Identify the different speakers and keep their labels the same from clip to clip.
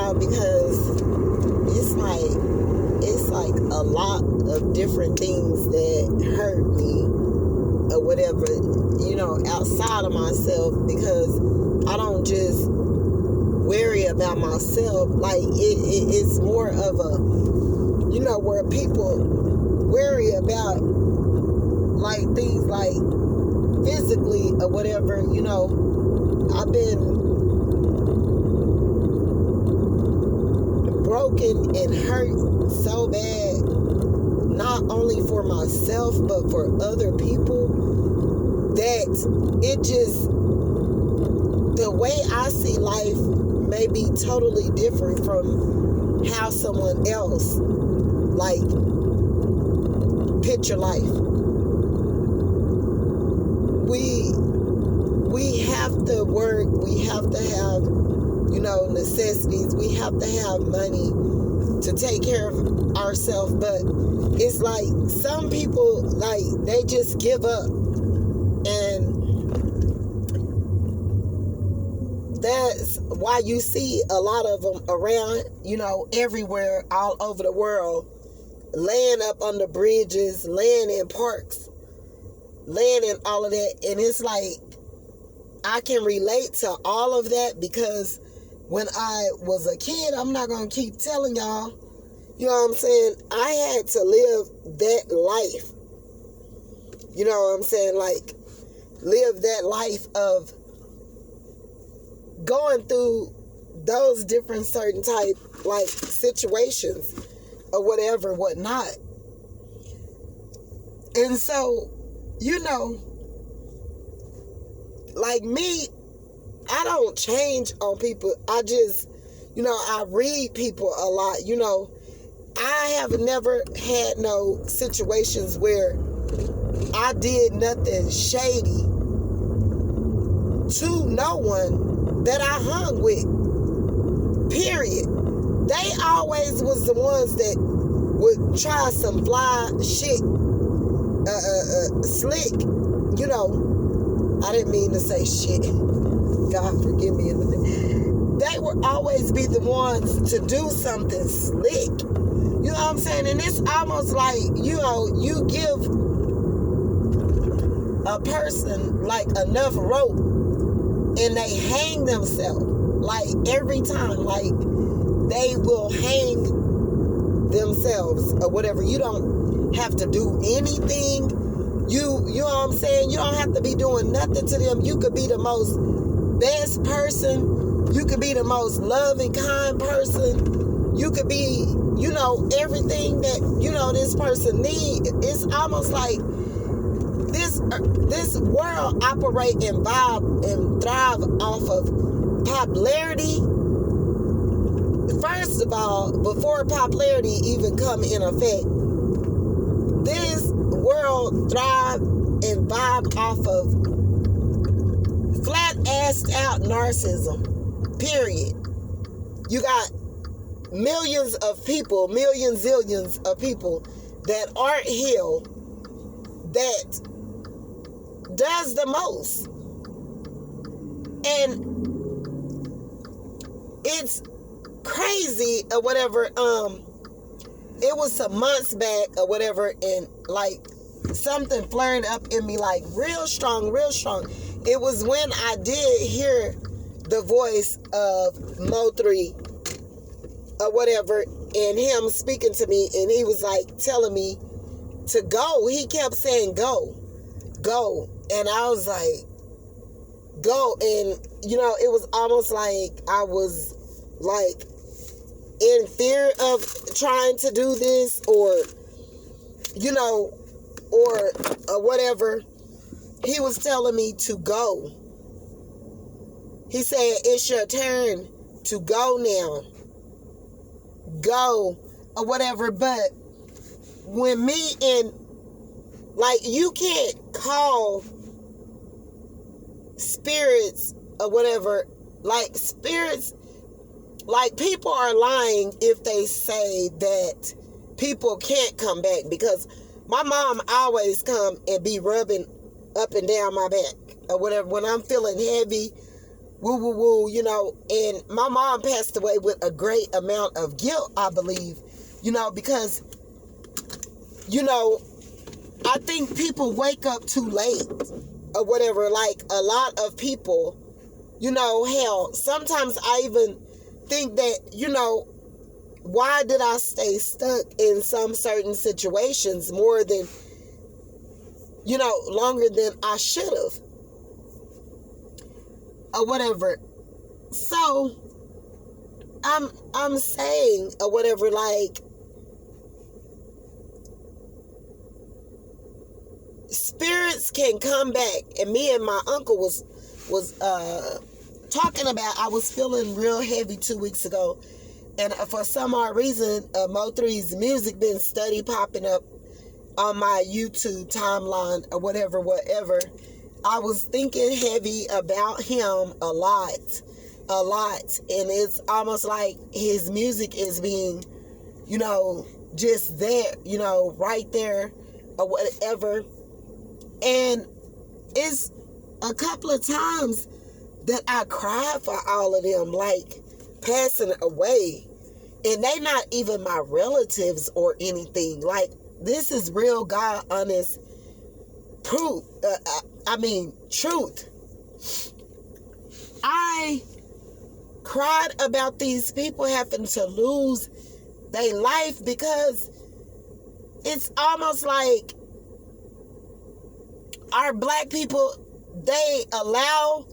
Speaker 1: around because it's like a lot of different things that hurt me or whatever, outside of myself, because I don't just worry about myself. Like it's more of a, where people worry about like things like physically or whatever. I've been broken and hurt so bad, not only for myself but for other people, that it just, the way I see life may be totally different from how someone else like picture life. We have to work, we have to have, necessities, we have to have money to take care of ourselves, but it's like some people, like, they just give up, and that's why you see a lot of them around, everywhere, all over the world, laying up under bridges, laying in parks, laying in all of that. And it's like, I can relate to all of that, because when I was a kid, I'm not going to keep telling y'all, you know what I'm saying, I had to live that life. You know what I'm saying? Like, live that life of going through those different certain type, like, situations or whatever, whatnot. And so, like me, I don't change on people. I just, I read people a lot. I have never had no situations where I did nothing shady to no one that I hung with, period. They always was the ones that would try some fly shit, slick, I didn't mean to say shit. God forgive me. They would always be the ones to do something slick. You know what I'm saying? And it's almost like, you give a person like enough rope and they hang themselves. Like every time, like they will hang themselves or whatever. You don't have to do anything. You know what I'm saying? You don't have to be doing nothing to them. You could be the most best person. You could be the most loving, kind person. You could be, everything that, this person needs. It's almost like this world operate and vibe and thrive off of popularity. First of all, before popularity even come in effect, this world thrive and vibe off of flat-assed out narcissism, period. You got millions of people, zillions of people that aren't healed, that does the most. And it's crazy or whatever. It was some months back or whatever, and like something flaring up in me like real strong. It was when I did hear the voice of Mo3 or whatever, and him speaking to me, and he was like telling me to go. He kept saying go, and I was like, go. And it was almost like I was like in fear of trying to do this, or whatever. He was telling me to go. He said, it's your turn to go now. Go, or whatever. But when me and, like, you can't call spirits or whatever, like spirits, like people are lying if they say that people can't come back, because my mom always come and be rubbing up and down my back or whatever when I'm feeling heavy woo, woo, woo, you know. And my mom passed away with a great amount of guilt, I believe, you know, because, you know, I think people wake up too late or whatever. Like a lot of people, you know, hell, sometimes I even think that, you know, why did I stay stuck in some certain situations more than, you know, longer than I should have or whatever. So I'm saying or whatever, like, spirits can come back. And me and my uncle was talking about, I was feeling real heavy 2 weeks ago, and for some odd reason, Mo3's music been steady popping up on my YouTube timeline or whatever. I was thinking heavy about him a lot, and it's almost like his music is being, you know, just there, you know, right there or whatever. And it's a couple of times that I cried for all of them, like, passing away. And they not even my relatives or anything. Like, this is real, God, honest proof. Truth. I cried about these people having to lose their life because it's almost like our black people, they allow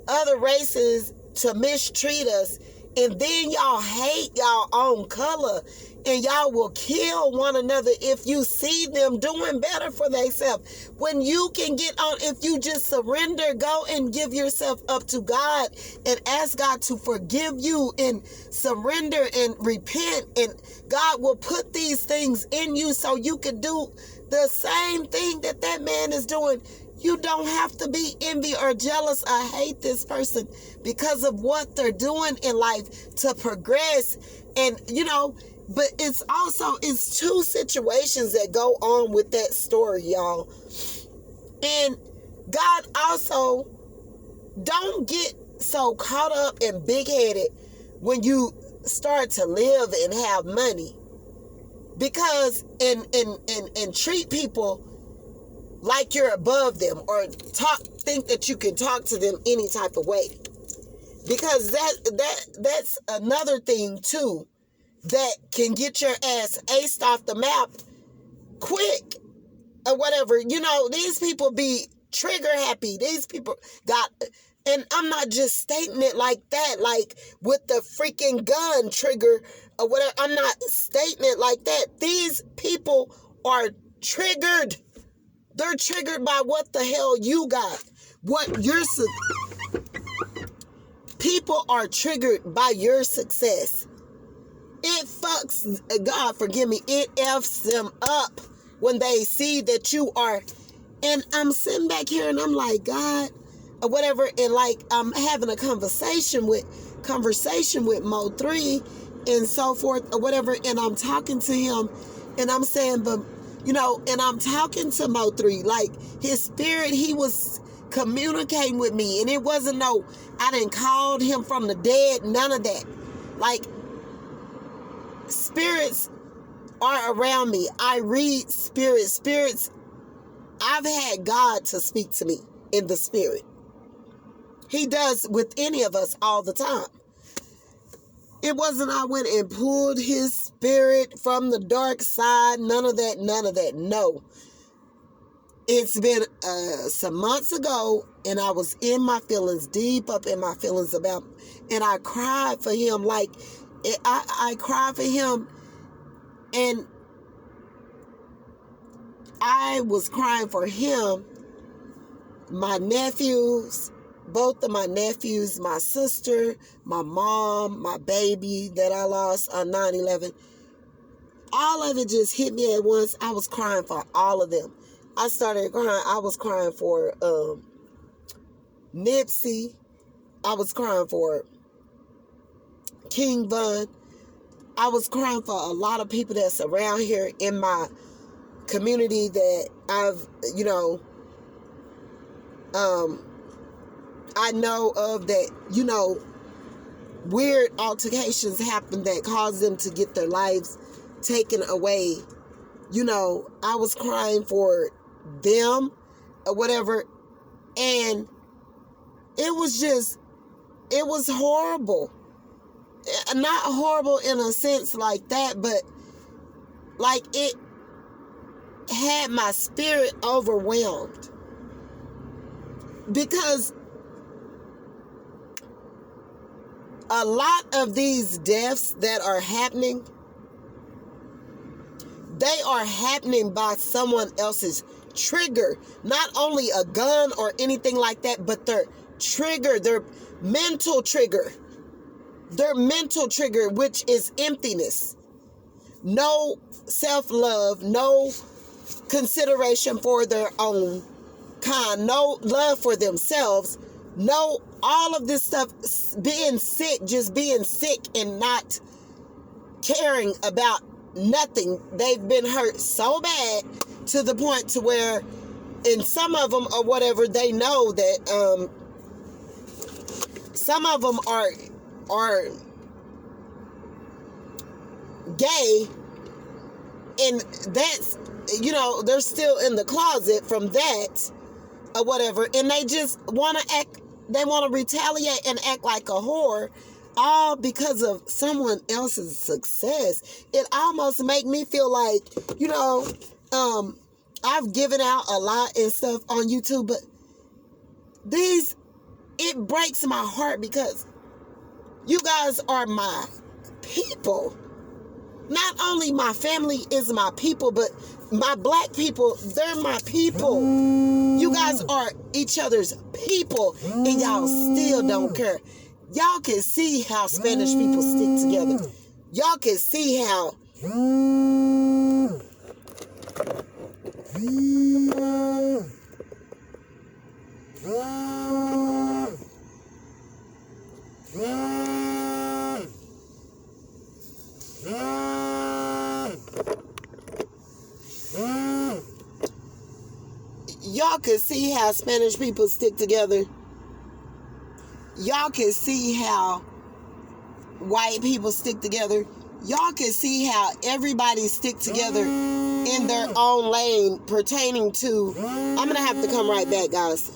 Speaker 1: other races to mistreat us, and then y'all hate y'all own color, and y'all will kill one another if you see them doing better for themselves. When you can get on, if you just surrender, go and give yourself up to God and ask God to forgive you and surrender and repent, and God will put these things in you so you can do the same thing that that man is doing. You don't have to be envy or jealous. I hate this person because of what they're doing in life to progress. And, you know, but it's two situations that go on with that story, y'all. And God also, don't get so caught up and big-headed when you start to live and have money. Because, and treat people like you're above them, or think that you can talk to them any type of way. Because that's another thing too that can get your ass aced off the map quick or whatever. You know, these people be trigger happy. These people got, and I'm not just stating it like that, like with the freaking gun trigger or whatever. I'm not stating it like that. These people are triggered. They're triggered by what the hell you got. People are triggered by your success. It fucks, God forgive me, it F's them up when they see that you are. And I'm sitting back here and I'm like, God, or whatever, and like I'm having a conversation with Mo3 and so forth or whatever, and I'm talking to him and I'm saying, but you know, and I'm talking to Mo3, like his spirit, he was communicating with me, and it wasn't I didn't call him from the dead, none of that. Like, spirits are around me. I read spirits. I've had God to speak to me in the spirit. He does with any of us all the time. It wasn't I went and pulled his spirit from the dark side. None of that. No. It's been some months ago, and I was in my feelings, deep up in my feelings about, and I cried for him. Like, I cried for him, and I was crying for him, my nephews, both of my nephews, my sister, my mom, my baby that I lost on 9/11. All of it just hit me at once. I was crying for all of them. I started crying. I was crying for Nipsey. I was crying for King Von. I was crying for a lot of people that's around here in my community that I've, I know of that, you know, weird altercations happen that cause them to get their lives taken away. You know, I was crying for them or whatever, and it was horrible. Not horrible in a sense like that, but like it had my spirit overwhelmed. Because a lot of these deaths that are happening, they are happening by someone else's trigger. Not only a gun or anything like that, but their trigger, their mental trigger. Their mental trigger, which is emptiness. No self-love, no consideration for their own kind, no love for themselves, no, all of this stuff, being sick, just being sick and not caring about nothing. They've been hurt so bad to the point to where, in some of them or whatever, they know that some of them are gay, and that's, you know, they're still in the closet from that or whatever, and they just want to act, they want to retaliate and act like a whore, all because of someone else's success. It almost make me feel like, you know, I've given out a lot and stuff on YouTube, but it breaks my heart because you guys are my people. Not only my family is my people, but my black people, they're my people. You guys are each other's people, and y'all still don't care. Y'all can see how Spanish people stick together. Y'all can see how y'all can see how Spanish people stick together. Y'all can see how white people stick together. Y'all can see how everybody stick together in their own lane pertaining to... I'm going to have to come right back, guys.